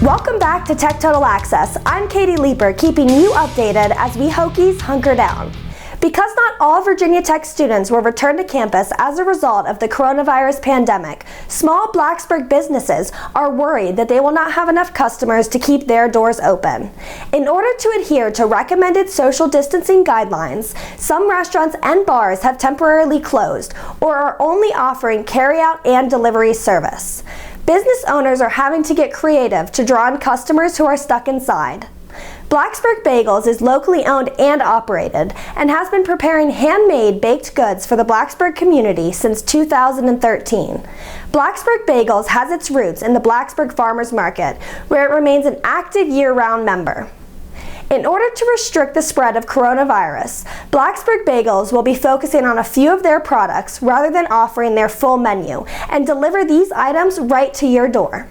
Welcome back to Tech Total Access. I'm Katie Leeper, keeping you updated as we Hokies hunker down. Because not all Virginia Tech students will return to campus as a result of the coronavirus pandemic, small Blacksburg businesses are worried that they will not have enough customers to keep their doors open. In order to adhere to recommended social distancing guidelines, some restaurants and bars have temporarily closed or are only offering carryout and delivery service. Business owners are having to get creative to draw in customers who are stuck inside. Blacksburg Bagels is locally owned and operated and has been preparing handmade baked goods for the Blacksburg community since 2013. Blacksburg Bagels has its roots in the Blacksburg Farmers Market, where it remains an active year-round member. In order to restrict the spread of coronavirus, Blacksburg Bagels will be focusing on a few of their products rather than offering their full menu and deliver these items right to your door.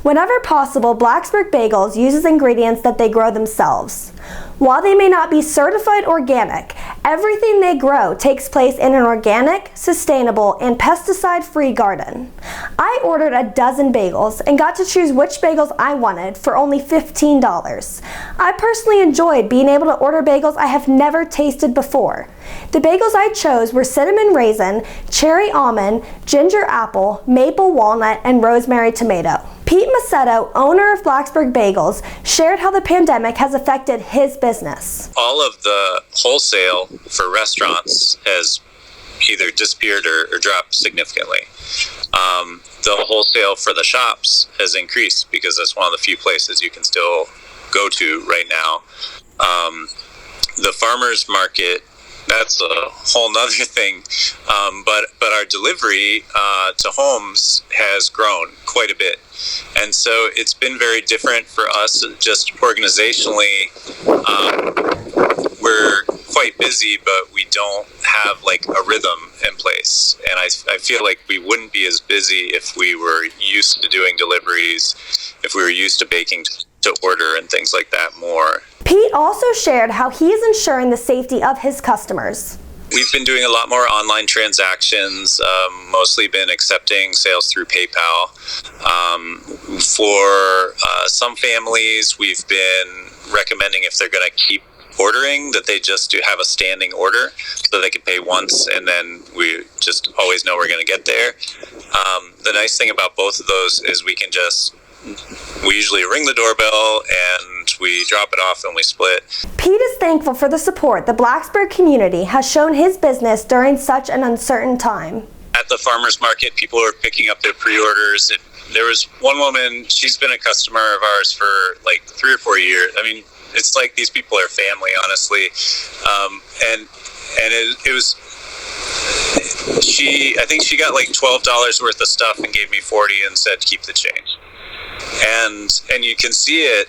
Whenever possible, Blacksburg Bagels uses ingredients that they grow themselves. While they may not be certified organic, everything they grow takes place in an organic, sustainable, and pesticide-free garden. I ordered a dozen bagels and got to choose which bagels I wanted for only $15. I personally enjoyed being able to order bagels I have never tasted before. The bagels I chose were cinnamon raisin, cherry almond, ginger apple, maple walnut, and rosemary tomato. Pete Macedo, owner of Blacksburg Bagels, shared how the pandemic has affected his business. All of the wholesale for restaurants has either disappeared or dropped significantly. The wholesale for the shops has increased because that's one of the few places you can still go to right now. The farmers market, that's a whole nother thing. But our delivery to homes has grown quite a bit. And so it's been very different for us just organizationally. We're quite busy, but we don't have like a rhythm in place. And I feel like we wouldn't be as busy if we were used to doing deliveries, if we were used to baking to order and things like that more. Pete also shared how he is ensuring the safety of his customers. We've been doing a lot more online transactions, mostly been accepting sales through PayPal. For some families, we've been recommending if they're going to keep ordering that they just do have a standing order so they can pay once and then we just always know we're going to get there. The nice thing about both of those is we usually ring the doorbell and we drop it off and we split. Pete is thankful for the support the Blacksburg community has shown his business during such an uncertain time. At the farmers market, people are picking up their pre-orders. There was one woman, she's been a customer of ours for like 3 or 4 years. I mean, it's like these people are family, honestly. And it was, I think she got like $12 worth of stuff and gave me $40 and said, keep the change. And you can see it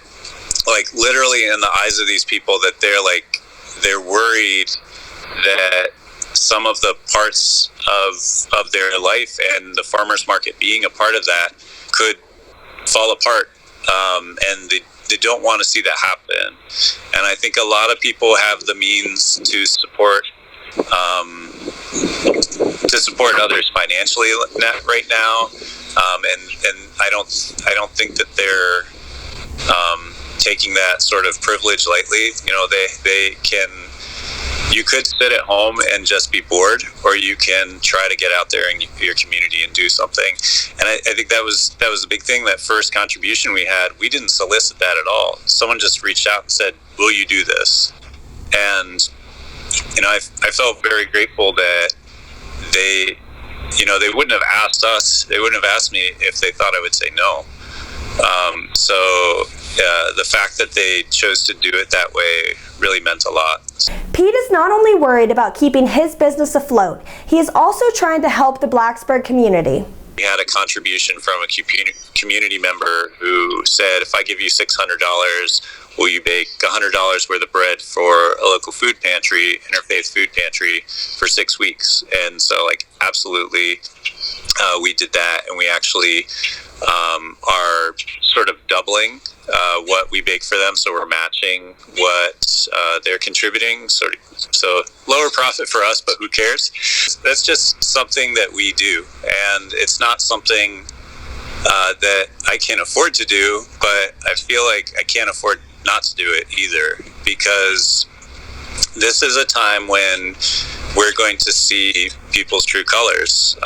like literally in the eyes of these people that they're worried that some of the parts of their life and the farmers market being a part of that could fall apart, and they don't want to see that happen. And I think a lot of people have the means to support others financially right now, and I don't think that they're taking that sort of privilege lightly. You know, they can. You could sit at home and just be bored, or you can try to get out there in your community and do something. And I think that was a big thing. That first contribution we had, we didn't solicit that at all. Someone just reached out and said, "Will you do this?" And I felt very grateful that they wouldn't have asked us. They wouldn't have asked me if they thought I would say no. So the fact that they chose to do it that way really meant a lot. Pete is not only worried about keeping his business afloat, he is also trying to help the Blacksburg community. We had a contribution from a community member who said, if I give you $600, will you bake $100 worth of bread for a local food pantry, interfaith food pantry, for 6 weeks? And so, absolutely, we did that, and we actually are sort of doubling what we bake for them, so we're matching what they're contributing. So lower profit for us, but who cares? That's just something that we do, and it's not something that I can't afford to do, but I feel like I can't afford not to do it either, because this is a time when we're going to see people's true colors.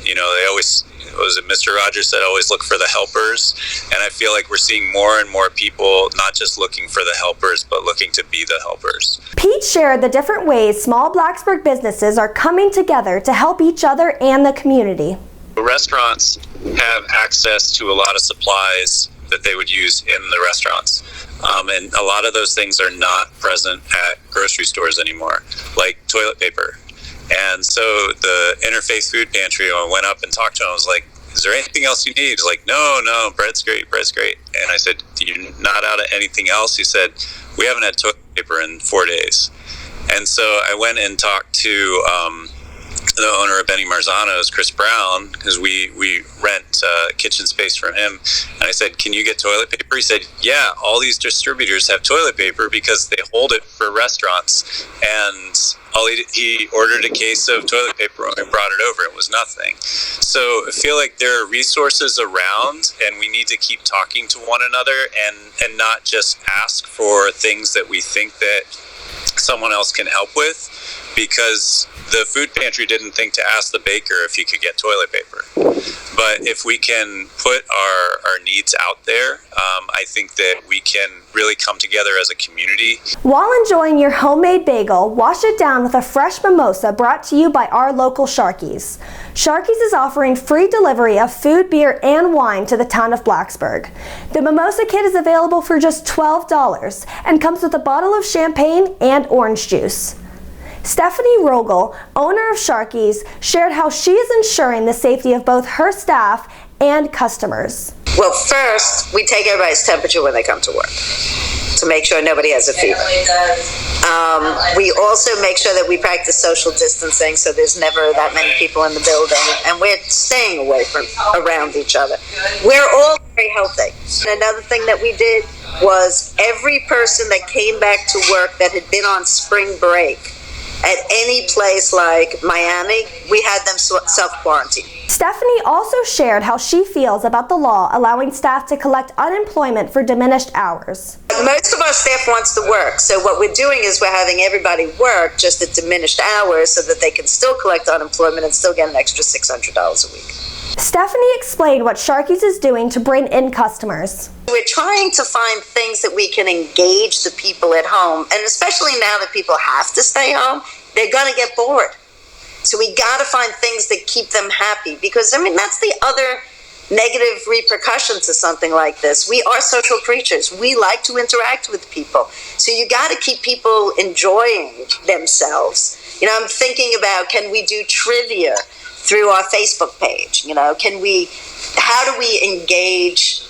They always, was it Mr. Rogers said, always look for the helpers. And I feel like we're seeing more and more people not just looking for the helpers, but looking to be the helpers. Pete shared the different ways small Blacksburg businesses are coming together to help each other and the community. Restaurants have access to a lot of supplies that they would use in the restaurants. And a lot of those things are not present at grocery stores anymore, like toilet paper. And so the Interfaith Food Pantry, I went up and talked to him. I was like, is there anything else you need? He's like, no, bread's great. And I said, you're not out of anything else? He said, we haven't had toilet paper in 4 days. And so I went and talked to the owner of Benny Marzano's, Chris Brown, because we rent kitchen space from him. And I said, can you get toilet paper? He said, yeah, all these distributors have toilet paper because they hold it for restaurants. And he ordered a case of toilet paper when we brought it over. It was nothing. So I feel like there are resources around, and we need to keep talking to one another and not just ask for things that we think that someone else can help with, because the food pantry didn't think to ask the baker if he could get toilet paper. But if we can put our needs out there, I think that we can really come together as a community. While enjoying your homemade bagel, wash it down with a fresh mimosa brought to you by our local Sharkies. Sharkies is offering free delivery of food, beer, and wine to the town of Blacksburg. The mimosa kit is available for just $12 and comes with a bottle of champagne and orange juice. Stephanie Rogol, owner of Sharkies, shared how she is ensuring the safety of both her staff and customers. Well, first, we take everybody's temperature when they come to work to make sure nobody has a fever. We also make sure that we practice social distancing, so there's never that many people in the building, and we're staying away from around each other. We're all very healthy. And another thing that we did was every person that came back to work that had been on spring break at any place like Miami, we had them self-quarantine. Stephanie also shared how she feels about the law allowing staff to collect unemployment for diminished hours. Most of our staff wants to work, so what we're doing is we're having everybody work just at diminished hours so that they can still collect unemployment and still get an extra $600 a week. Stephanie explained what Sharkies is doing to bring in customers. We're trying to find things that we can engage the people at home, and especially now that people have to stay home, they're going to get bored. So we got to find things that keep them happy, because, that's the other negative repercussion to something like this. We are social creatures. We like to interact with people. So you got to keep people enjoying themselves. I'm thinking about, can we do trivia through our Facebook page? How do we engage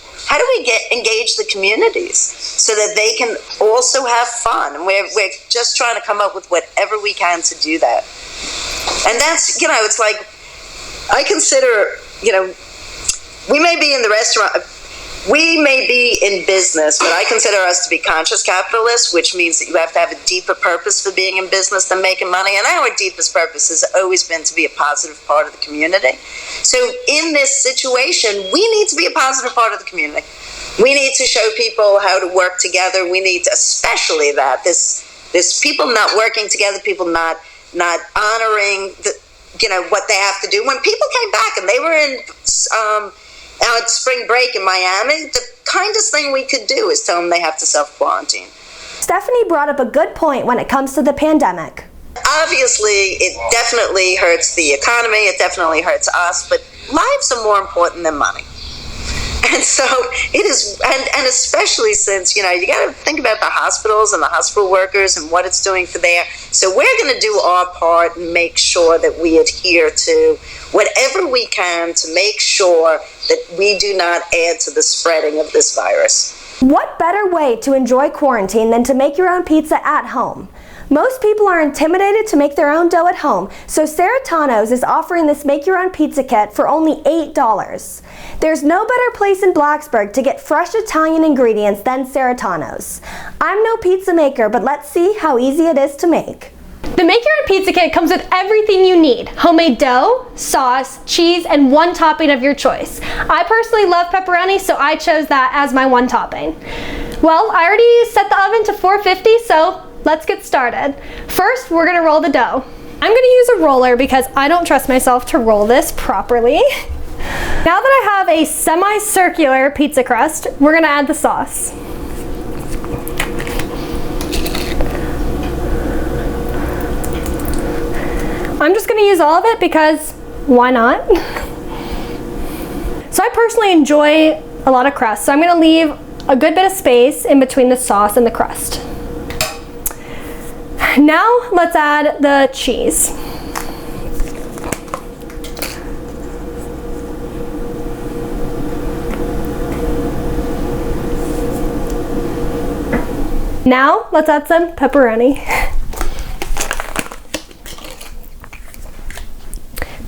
the communities so that they can also have fun? And we're just trying to come up with whatever we can to do that. And that's, it's like, I consider, we may be in the restaurant, we may be in business, but I consider us to be conscious capitalists, which means that you have to have a deeper purpose for being in business than making money. And our deepest purpose has always been to be a positive part of the community. So in this situation, we need to be a positive part of the community. We need to show people how to work together. We need to, especially that this people not working together, people not honoring what they have to do. When people came back and they were in on spring break in Miami, the kindest thing we could do is tell them they have to self-quarantine. Stephanie brought up a good point when it comes to the pandemic. Obviously, it definitely hurts the economy, it definitely hurts us, but lives are more important than money. And so it is, and especially since, you got to think about the hospitals and the hospital workers and what it's doing for there. So we're going to do our part and make sure that we adhere to whatever we can to make sure that we do not add to the spreading of this virus. What better way to enjoy quarantine than to make your own pizza at home? Most people are intimidated to make their own dough at home, so Ceritano's is offering this make-your-own pizza kit for only $8. There's no better place in Blacksburg to get fresh Italian ingredients than Ceritano's. I'm no pizza maker, but let's see how easy it is to make. The Make Your Own Pizza Kit comes with everything you need: homemade dough, sauce, cheese, and one topping of your choice. I personally love pepperoni, so I chose that as my one topping. Well, I already set the oven to 450, so let's get started. First, we're gonna roll the dough. I'm gonna use a roller because I don't trust myself to roll this properly. Now that I have a semicircular pizza crust, we're gonna add the sauce. I'm just gonna use all of it because why not? So I personally enjoy a lot of crust, so I'm gonna leave a good bit of space in between the sauce and the crust. Now let's add the cheese. Now let's add some pepperoni.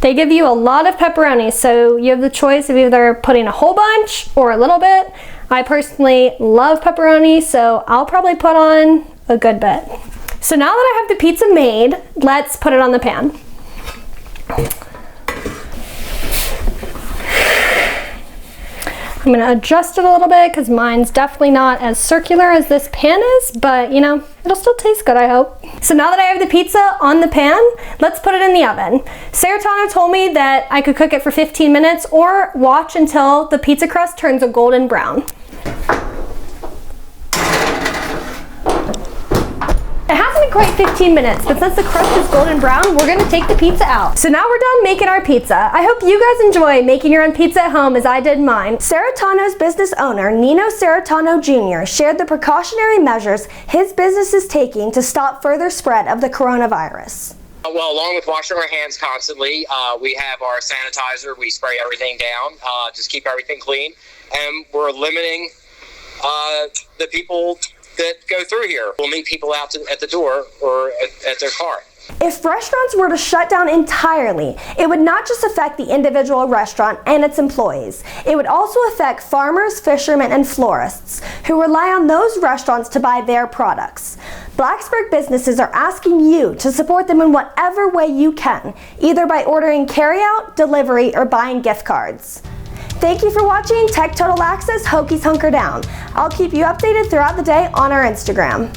They give you a lot of pepperoni, so you have the choice of either putting a whole bunch or a little bit. I personally love pepperoni, so I'll probably put on a good bit. So now that I have the pizza made, let's put it on the pan. I'm gonna adjust it a little bit because mine's definitely not as circular as this pan is, but you know, it'll still taste good, I hope. So now that I have the pizza on the pan, let's put it in the oven. Ceritano told me that I could cook it for 15 minutes or watch until the pizza crust turns a golden brown. It hasn't been quite 15 minutes, but since the crust is golden brown, we're gonna take the pizza out. So now we're done making our pizza. I hope you guys enjoy making your own pizza at home as I did mine. Ceritano's business owner, Nino Ceritano Jr, shared the precautionary measures his business is taking to stop further spread of the coronavirus. Well, along with washing our hands constantly, we have our sanitizer. We spray everything down, just keep everything clean. And we're limiting the people that go through here. We'll meet people out at the door or at their car. If restaurants were to shut down entirely, it would not just affect the individual restaurant and its employees. It would also affect farmers, fishermen, and florists who rely on those restaurants to buy their products. Blacksburg businesses are asking you to support them in whatever way you can, either by ordering carryout, delivery, or buying gift cards. Thank you for watching Tech Total Access Hokies Hunker Down. I'll keep you updated throughout the day on our Instagram.